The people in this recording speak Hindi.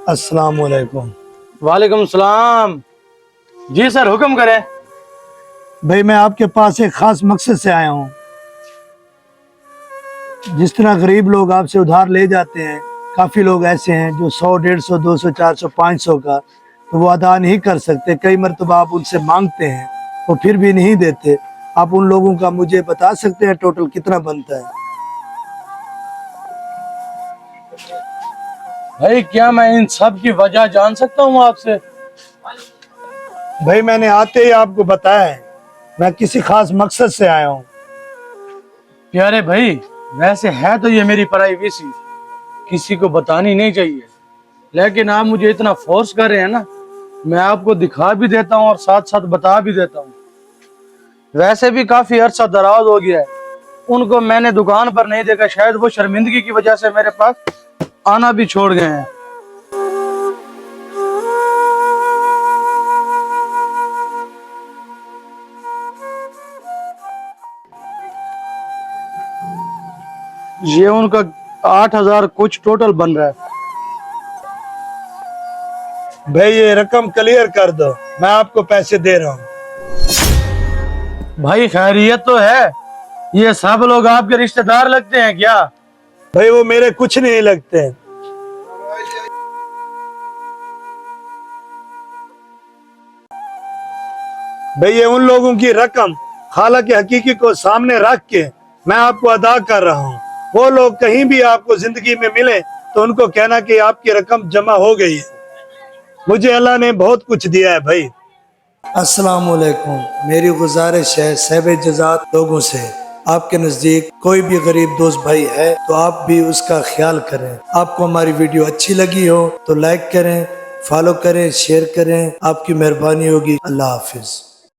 अस्सलाम वालेकुम। वालेकुम सलाम। जी सर, हुक्म करें। भाई मैं आपके पास एक खास मकसद से आया हूँ। जिस तरह गरीब लोग आपसे उधार ले जाते हैं, काफ़ी लोग ऐसे हैं जो 100, 150, 200, 400, 500 का तो वो अदा नहीं कर सकते। कई मरतबा आप उनसे मांगते हैं, वो फिर भी नहीं देते। आप उन लोगों का मुझे बता सकते हैं टोटल कितना बनता है? भाई, क्या मैं इन सब की वजह जान सकता हूँ आपसे? भाई मैंने आते ही आपको बताया है, मैं किसी खास मकसद से आया हूँ। प्यारे भाई, वैसे है तो ये मेरी प्राइवेसी, किसी को बतानी नहीं चाहिए। लेकिन आप मुझे इतना फोर्स कर रहे हैं ना, मैं आपको दिखा भी देता हूँ और साथ साथ बता भी देता हूँ। वैसे भी काफी अरसा दराज हो गया है, उनको मैंने दुकान पर नहीं देखा। शायद वो शर्मिंदगी की वजह से मेरे पास आना भी छोड़ गए हैं। ये उनका 8,000 कुछ टोटल बन रहा है। भाई ये रकम क्लियर कर दो, मैं आपको पैसे दे रहा हूँ। भाई, खैरियत तो है? ये सब लोग आपके रिश्तेदार लगते हैं क्या? भाई वो मेरे कुछ नहीं लगते। भाई ये उन लोगों की रकम हालांकि हकीकी को सामने रख के मैं आपको अदा कर रहा हूँ। वो लोग कहीं भी आपको जिंदगी में मिले तो उनको कहना कि आपकी रकम जमा हो गई है। मुझे अल्लाह ने बहुत कुछ दिया है भाई। अस्सलाम वालेकुम। मेरी गुजारिश है सहबे जज़ात लोगों से, आपके नज़दीक कोई भी गरीब दोस्त भाई है तो आप भी उसका ख्याल करें। आपको हमारी वीडियो अच्छी लगी हो तो लाइक करें, फॉलो करें, शेयर करें। आपकी मेहरबानी होगी। अल्लाह हाफिज।